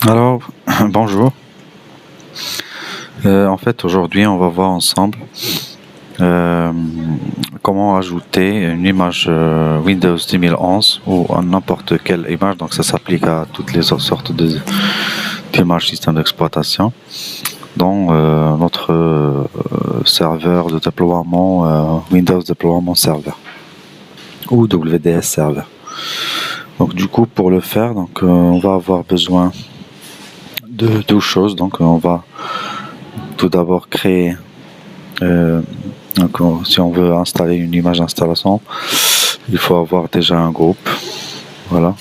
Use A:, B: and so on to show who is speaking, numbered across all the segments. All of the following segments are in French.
A: Alors, bonjour. En fait, aujourd'hui, on va voir ensemble euh, comment ajouter une image Windows 2011 ou à n'importe quelle image. Donc, ça s'applique à toutes les autres sortes d'images système d'exploitation dans notre serveur de déploiement Windows Deployment Server ou WDS Server. Donc, du coup, pour le faire, donc, on va avoir besoin de deux choses. Donc, on va tout d'abord créer donc, si on veut installer une image d'installation, il faut avoir déjà un groupe. Voilà.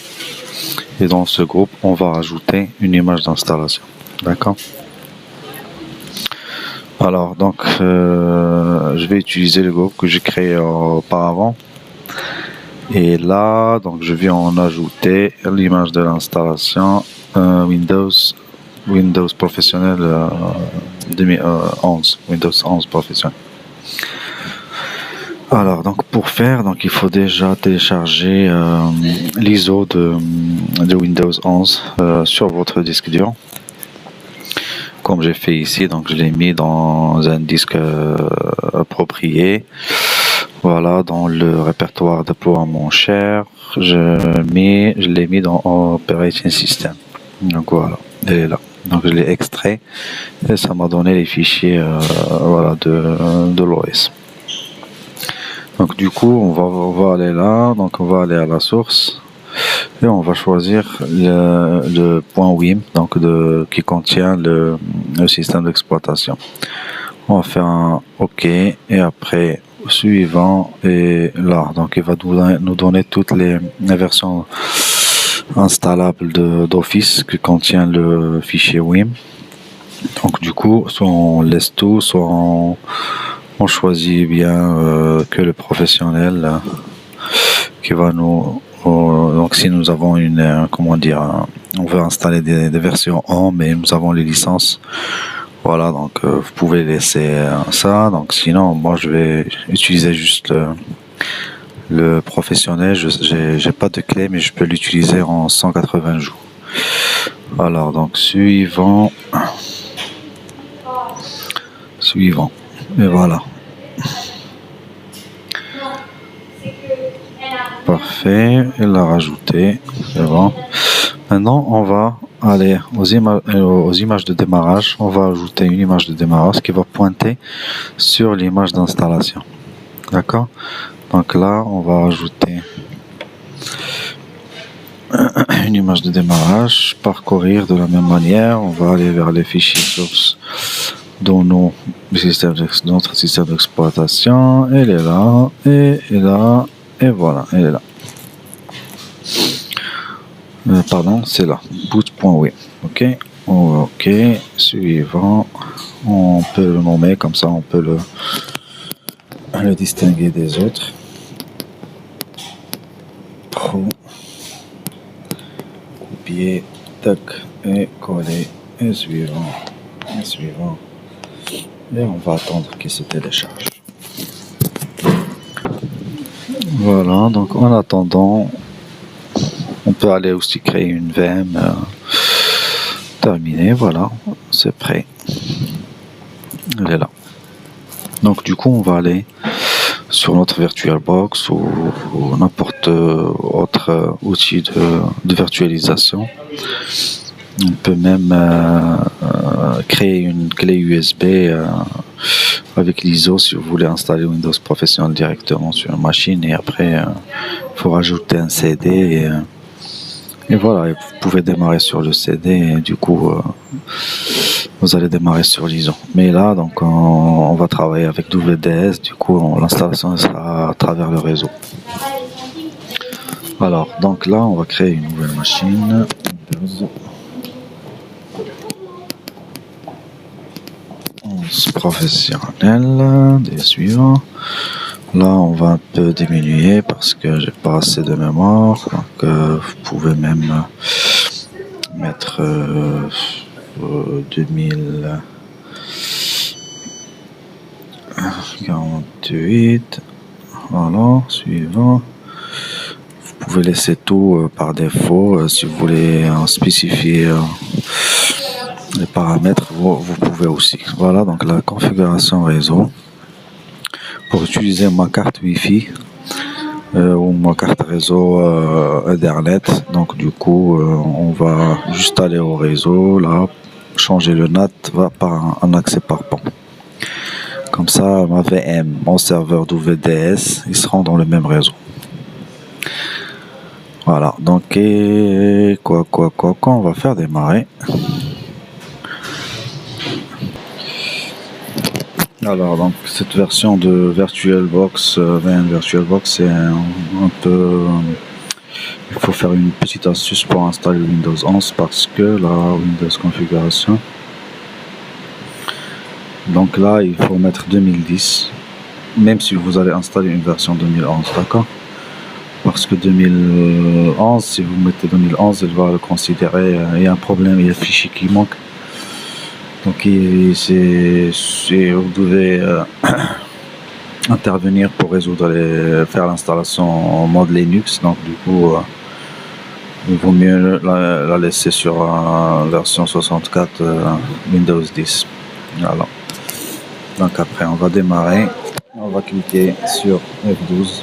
A: Et dans ce groupe, on va ajouter une image d'installation. D'accord. Alors, donc, je vais utiliser le groupe que j'ai créé auparavant. Et là, donc, je vais en ajouter l'image de l'installation Windows professionnel 2011, Windows 11 professionnel. Alors, donc pour faire, donc il faut déjà télécharger l'ISO de Windows 11 sur votre disque dur. Comme j'ai fait ici, donc je l'ai mis dans un disque approprié. Voilà, dans le répertoire déploiement share, je l'ai mis dans Operating System. Donc voilà, elle est là. Donc je l'ai extrait et ça m'a donné les fichiers voilà, de l'OS. Donc du coup, on va aller là, donc on va aller à la source et on va choisir le .wim, donc qui contient le système d'exploitation. On va faire un OK et après suivant et là, donc il va nous donner toutes les versions installables d'Office qui contient le fichier WIM. Donc du coup, soit on laisse tout, soit on choisit bien que le professionnel qui va nous donc si nous avons une comment dire on veut installer des versions en mais nous avons les licences, voilà, donc vous pouvez laisser ça. Donc sinon moi je vais utiliser juste le professionnel. J'ai pas de clé mais je peux l'utiliser en 180 jours. Alors donc suivant et voilà. Parfait, elle l'a rajouté, c'est bon. Maintenant, on va aller aux images de démarrage. On va ajouter une image de démarrage qui va pointer sur l'image d'installation. D'accord? Donc là, on va ajouter une image de démarrage, parcourir de la même manière. On va aller vers les fichiers sources dans notre système d'exploitation. Elle est là, et là. Et voilà, elle est là. Pardon, c'est là. boot.wim. Ok. Ok. Suivant. On peut le nommer comme ça, on peut le distinguer des autres. Copier. Tac. Et coller. Et suivant. Et suivant. Et on va attendre qu'il se télécharge. Voilà, donc en attendant, on peut aller aussi créer une VM terminée. Voilà, c'est prêt. Elle est là. Donc du coup, on va aller sur notre VirtualBox ou n'importe autre outil de virtualisation. On peut même créer une clé USB avec l'ISO si vous voulez installer Windows Professional directement sur une machine, et après il faut rajouter un CD et voilà, et vous pouvez démarrer sur le CD et du coup vous allez démarrer sur l'ISO. Mais là donc on va travailler avec WDS, du coup l'installation sera à travers le réseau. Alors donc là on va créer une nouvelle machine Windows professionnel, des suivants. Là on va un peu diminuer parce que j'ai pas assez de mémoire, donc vous pouvez même mettre 2048. Voilà, suivant. Vous pouvez laisser tout par défaut. Si vous voulez en spécifier les paramètres, vous pouvez aussi. Voilà donc la configuration réseau. Pour utiliser ma carte Wi-Fi ou ma carte réseau Ethernet, donc du coup on va juste aller au réseau, là, changer le NAT, va par un accès par pont. Comme ça, ma VM, mon serveur d'OVDS, ils seront dans le même réseau. Voilà, donc on va faire démarrer. Alors donc cette version de VirtualBox, VirtualBox, c'est un peu, il faut faire une petite astuce pour installer Windows 11 parce que la Windows configuration, donc là il faut mettre 2010, même si vous allez installer une version 2011, d'accord? Parce que 2011, si vous mettez 2011, elle va le considérer, il y a un problème, il y a un fichier qui manque. Donc vous devez intervenir pour résoudre faire l'installation en mode Linux. Donc du coup, il vaut mieux la laisser sur version 64 Windows 10. Voilà. Donc après, on va démarrer. On va cliquer sur F12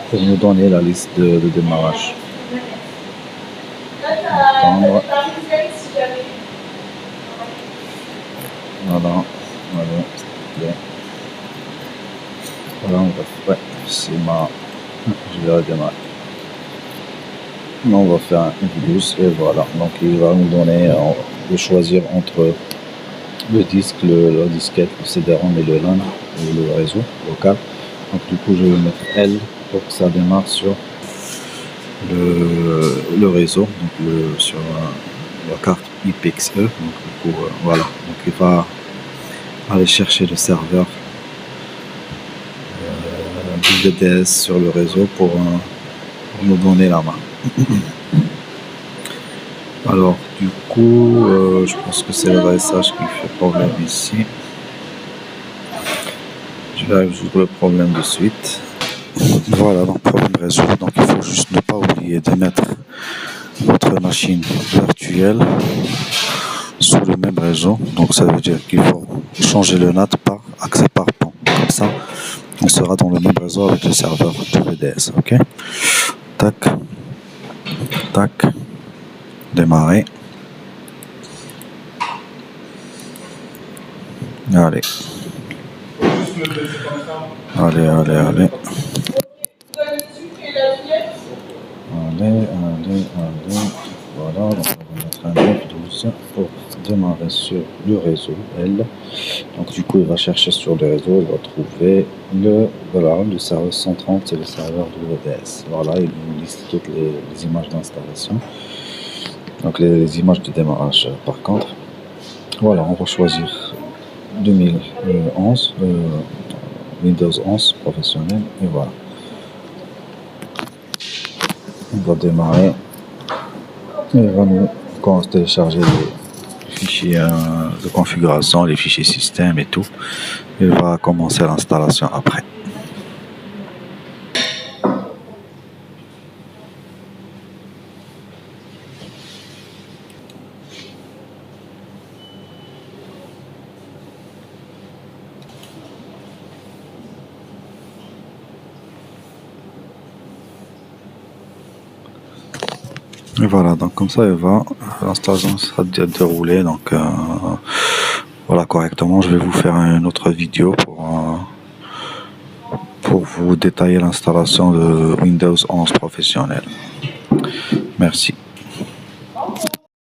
A: pour nous donner la liste de démarrage. Attendre. Voilà, voilà, on va faire, c'est je vais redémarrer. On va faire un F12 et voilà, donc il va nous donner de choisir entre le disque, la disquette, le CD-ROM et le LAN, ou le réseau local. Donc du coup je vais mettre L pour que ça démarre sur le réseau, donc sur la carte IPXE. Donc du coup voilà, donc il va aller chercher le serveur VDS sur le réseau pour nous donner la main. Alors du coup je pense que c'est le RSH qui fait problème ici. Je vais résoudre le problème de suite. Voilà, donc problème résolu. Donc il faut juste ne pas oublier de mettre votre machine virtuelle sous le même réseau. Donc ça veut dire qu'il faut changer le NAT par accès par pont. Comme ça, on sera dans le même réseau avec le serveur de VDS. Ok. Tac. Tac. Démarrer. Allez. Allez. Allez, voilà, donc on va mettre un F12 pour démarrer sur le réseau L. Donc du coup il va chercher sur le réseau, il va trouver le serveur 130, c'est le serveur de VDS. Voilà, il nous liste toutes les images d'installation, donc les images de démarrage. Par contre, voilà, on va choisir 2011, Windows 11 professionnel, et voilà. On va démarrer et il va nous télécharger les fichiers de configuration, les fichiers système et tout. Il va commencer l'installation après. Et voilà, donc comme ça l'installation sera déroulée, donc voilà correctement. Je vais vous faire une autre vidéo pour vous détailler l'installation de Windows 11 professionnel. Merci.